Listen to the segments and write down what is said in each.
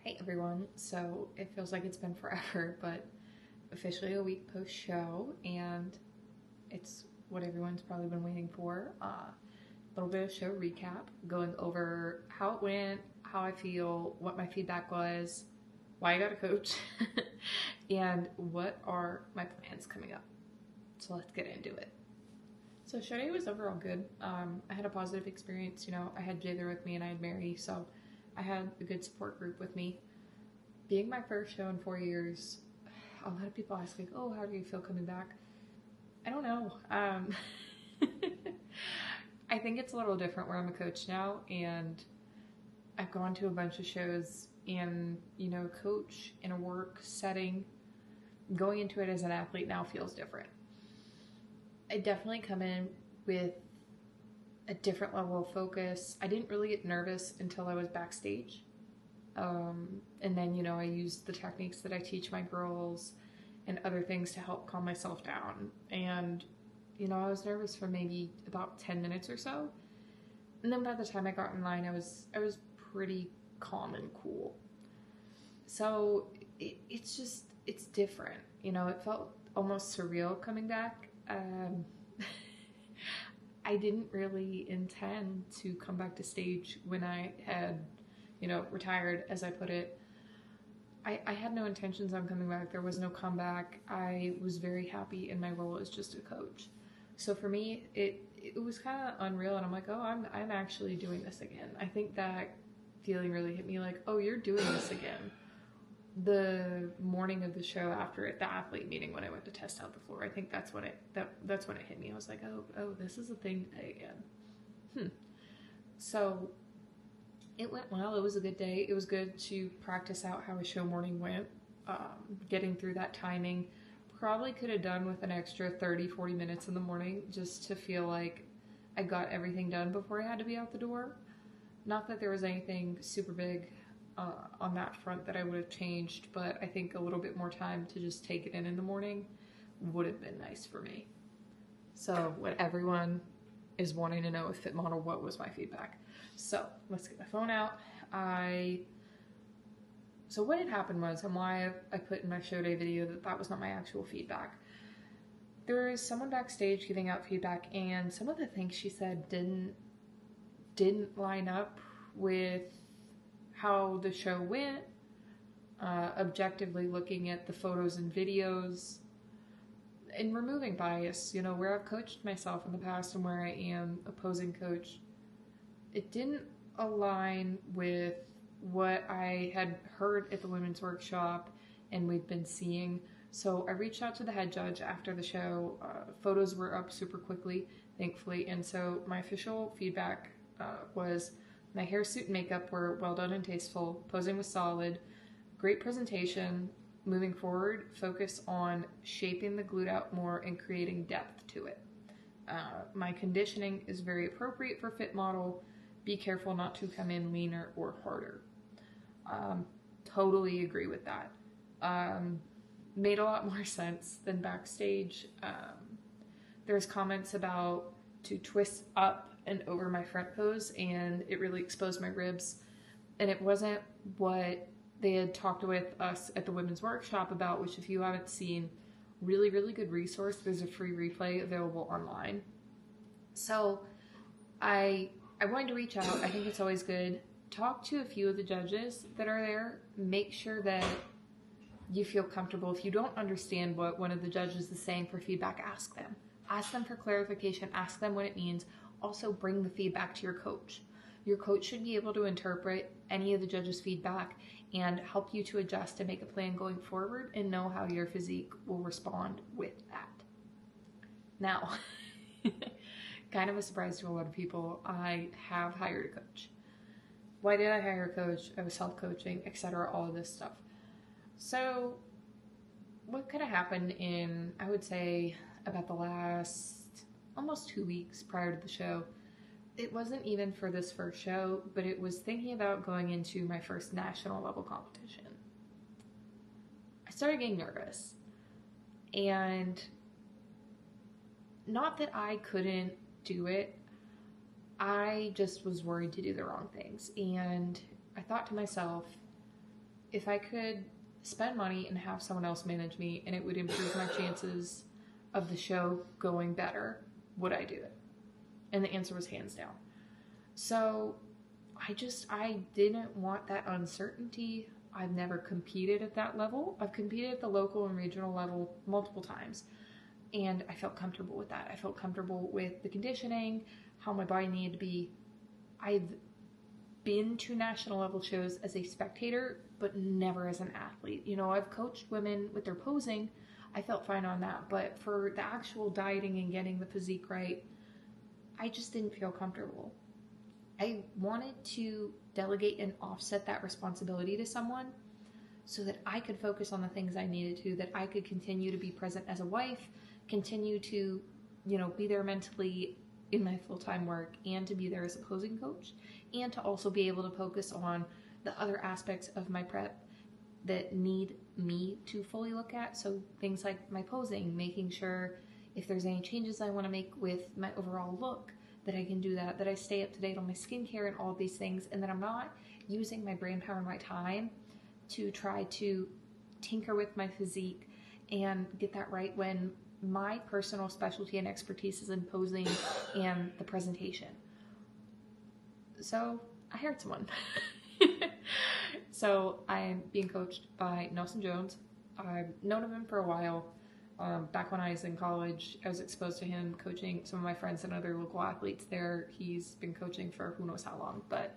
Hey everyone, so it feels like it's been forever, but officially a week post show, and it's what everyone's probably been waiting for. A little bit of show recap, going over how it went, how I feel, what my feedback was, why I got a coach, and what are my plans coming up. So let's get into it. So show day was overall good. I had a positive experience. I had Jay there with me and I had Mary, so I had a good support group with me. Being my first show in 4 years, a lot of people ask like, oh, how do you feel coming back? I don't know. I think it's a little different where I'm a coach now, and I've gone to a bunch of shows and, coach in a work setting. Going into it as an athlete now feels different. I definitely come in with a different level of focus. I didn't really get nervous until I was backstage. And then, I use the techniques that I teach my girls and other things to help calm myself down. And, I was nervous for maybe about 10 minutes or so. And then by the time I got in line, I was pretty calm and cool. So it's different. It felt almost surreal coming back. I didn't really intend to come back to stage when I had, retired, as I put it. I had no intentions on coming back. There was no comeback. I was very happy in my role as just a coach. So for me, it was kind of unreal, and I'm like, oh, I'm actually doing this again. I think that feeling really hit me, like, oh, you're doing this again. The morning of the show after the athlete meeting, when I went to test out the floor, I think that's when it hit me. I was like, oh, this is a thing today again. So it went well. It was a good day. It was good to practice out how a show morning went. Getting through that timing, probably could have done with an extra 30-40 minutes in the morning just to feel like I got everything done before I had to be out the door. Not that there was anything super big on that front that I would have changed, but I think a little bit more time to just take it in the morning would have been nice for me. So what everyone is wanting to know with Fit Model, what was my feedback? So let's get my phone out. So what had happened was, and why I put in my show day video that was not my actual feedback. There was someone backstage giving out feedback, and some of the things she said didn't line up with how the show went, objectively looking at the photos and videos, and removing bias, where I've coached myself in the past and where I am opposing coach. It didn't align with what I had heard at the women's workshop and we've been seeing. So I reached out to the head judge after the show. Photos were up super quickly, thankfully, and so my official feedback was my hair, suit, and makeup were well done and tasteful. Posing was solid. Great presentation. Moving forward, focus on shaping the glute out more and creating depth to it. My conditioning is very appropriate for Fit Model. Be careful not to come in leaner or harder. Totally agree with that. Made a lot more sense than backstage. There's comments about to twist up and over my front pose, and it really exposed my ribs. And it wasn't what they had talked with us at the women's workshop about, which if you haven't seen, really, really good resource. There's a free replay available online. So I wanted to reach out. I think it's always good. Talk to a few of the judges that are there. Make sure that you feel comfortable. If you don't understand what one of the judges is saying for feedback, ask them. Ask them for clarification. Ask them what it means. Also bring the feedback to your coach. Your coach should be able to interpret any of the judges' feedback and help you to adjust and make a plan going forward and know how your physique will respond with that. Now, kind of a surprise to a lot of people, I have hired a coach. Why did I hire a coach? I was self-coaching, etc., all of this stuff. So what could have happened in, I would say, about the last almost 2 weeks prior to the show? It wasn't even for this first show, but it was thinking about going into my first national level competition. I started getting nervous, and not that I couldn't do it, I just was worried to do the wrong things. And I thought to myself, if I could spend money and have someone else manage me and it would improve my chances of the show going better, would I do it? And the answer was hands down. So I didn't want that uncertainty. I've never competed at that level. I've competed at the local and regional level multiple times, and I felt comfortable with that. I felt comfortable with the conditioning, how my body needed to be. I've been to national level shows as a spectator, but never as an athlete. You know, I've coached women with their posing. I felt fine on that, but for the actual dieting and getting the physique right, I just didn't feel comfortable. I wanted to delegate and offset that responsibility to someone so that I could focus on the things I needed to, that I could continue to be present as a wife, continue to, you know, be there mentally in my full-time work, and to be there as a posing coach, and to also be able to focus on the other aspects of my prep that need me to fully look at. So things like my posing, making sure if there's any changes I want to make with my overall look, that I can do that I stay up to date on my skincare and all of these things, and that I'm not using my brain power and my time to try to tinker with my physique and get that right when my personal specialty and expertise is in posing and the presentation. So I hired someone. So I'm being coached by Nelson Jones. I've known of him for a while. Back when I was in college, I was exposed to him coaching some of my friends and other local athletes there. He's been coaching for who knows how long, but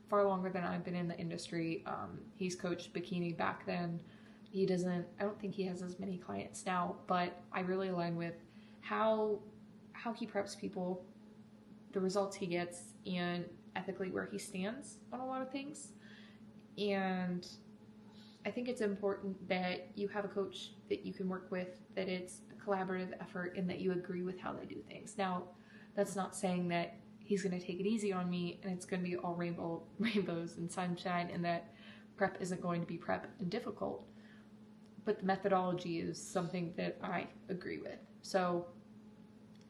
far longer than I've been in the industry. He's coached bikini back then. I don't think he has as many clients now, but I really align with how he preps people, the results he gets, and ethically where he stands on a lot of things. And I think it's important that you have a coach that you can work with, that it's a collaborative effort, and that you agree with how they do things. Now, that's not saying that he's going to take it easy on me and it's going to be all rainbows and sunshine, and that prep isn't going to be prep and difficult. But the methodology is something that I agree with. So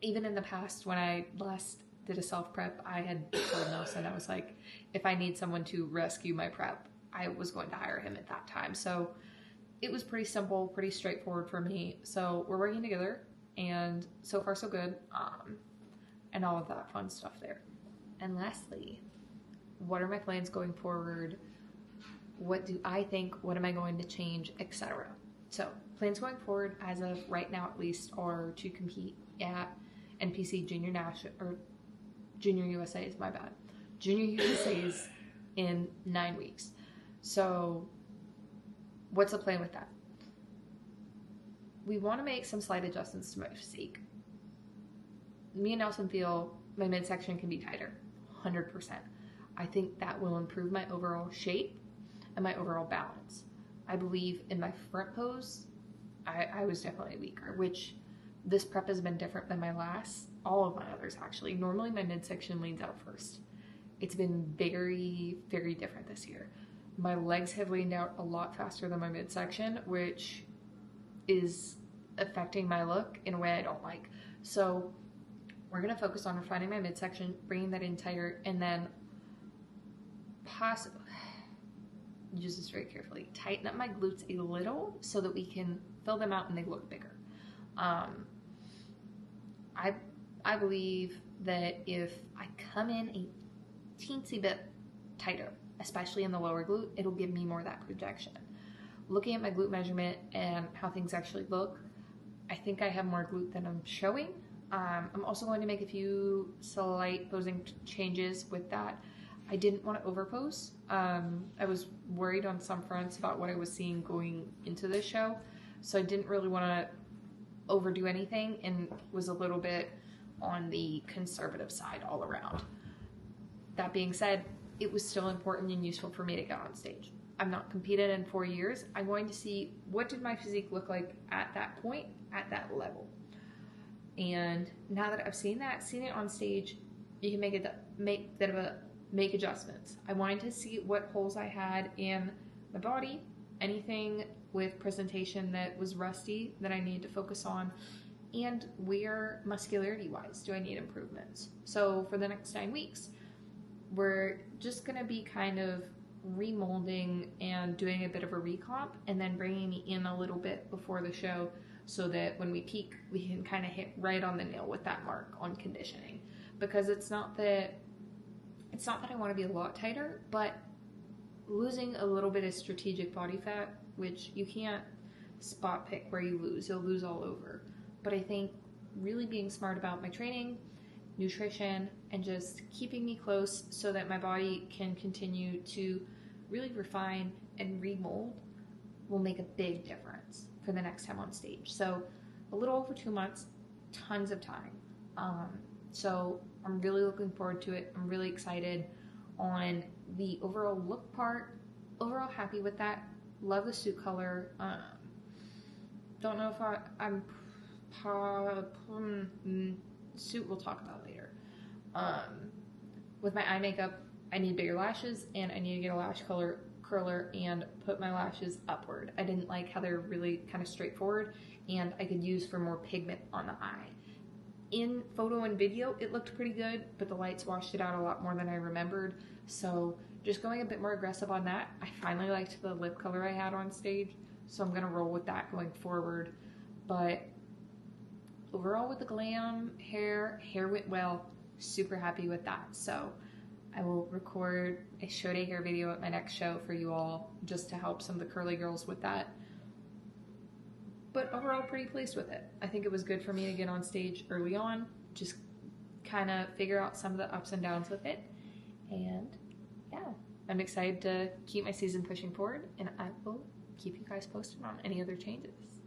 even in the past, when I last did a self-prep, I had told Nelson, I was like, if I need someone to rescue my prep, I was going to hire him at that time. So it was pretty simple, pretty straightforward for me. So we're working together, and so far so good, and all of that fun stuff there. And lastly, what are my plans going forward? What do I think? What am I going to change, etc.? So plans going forward, as of right now at least, are to compete at NPC Junior National, or Junior USA's, my bad. Junior USA's in 9 weeks. So what's the plan with that? We want to make some slight adjustments to my physique. Me and Nelson feel my midsection can be tighter, 100%. I think that will improve my overall shape and my overall balance. I believe in my front pose, I was definitely weaker, which this prep has been different than my last, all of my others actually. Normally my midsection leans out first. It's been very, very different this year. My legs have leaned out a lot faster than my midsection, which is affecting my look in a way I don't like. So we're going to focus on refining my midsection, bringing that in tighter, and then possibly, use this very carefully, tighten up my glutes a little so that we can fill them out and they look bigger. I believe that if I come in a teensy bit tighter, especially in the lower glute, it'll give me more of that projection. Looking at my glute measurement and how things actually look, I think I have more glute than I'm showing. I'm also going to make a few slight posing changes with that. I didn't want to overpose. I was worried on some fronts about what I was seeing going into this show, so I didn't really want to overdo anything and was a little bit on the conservative side all around. That being said, it was still important and useful for me to get on stage. I've not competed in 4 years. I'm going to see what did my physique look like at that point, at that level. And now that I've seen it on stage, you can make adjustments. I wanted to see what holes I had in my body, anything with presentation that was rusty that I needed to focus on, and where muscularity-wise do I need improvements. So for the next 9 weeks, we're just going to be kind of remolding and doing a bit of a recomp, and then bringing me in a little bit before the show so that when we peak, we can kind of hit right on the nail with that mark on conditioning. Because it's not that I want to be a lot tighter, but losing a little bit of strategic body fat, which you can't spot pick where you lose, you'll lose all over. But I think really being smart about my training, nutrition, and just keeping me close so that my body can continue to really refine and remold will make a big difference for the next time on stage. So a little over 2 months, tons of time. So I'm really looking forward to it. I'm really excited on the overall look part. Overall happy with that. Love the suit color. Don't know if I'm suit we'll talk about later. With my eye makeup, I need bigger lashes, and I need to get a lash curler and put my lashes upward. I didn't like how they're really kind of straightforward, and I could use for more pigment on the eye. In photo and video, it looked pretty good, but the lights washed it out a lot more than I remembered. So just going a bit more aggressive on that. I finally liked the lip color I had on stage, so I'm gonna roll with that going forward. But overall with the glam, hair went well. Super happy with that. So I will record a show day hair video at my next show for you all, just to help some of the curly girls with that. But overall, pretty pleased with it. I think it was good for me to get on stage early on, just kind of figure out some of the ups and downs with it. And yeah, I'm excited to keep my season pushing forward, and I will keep you guys posted on any other changes.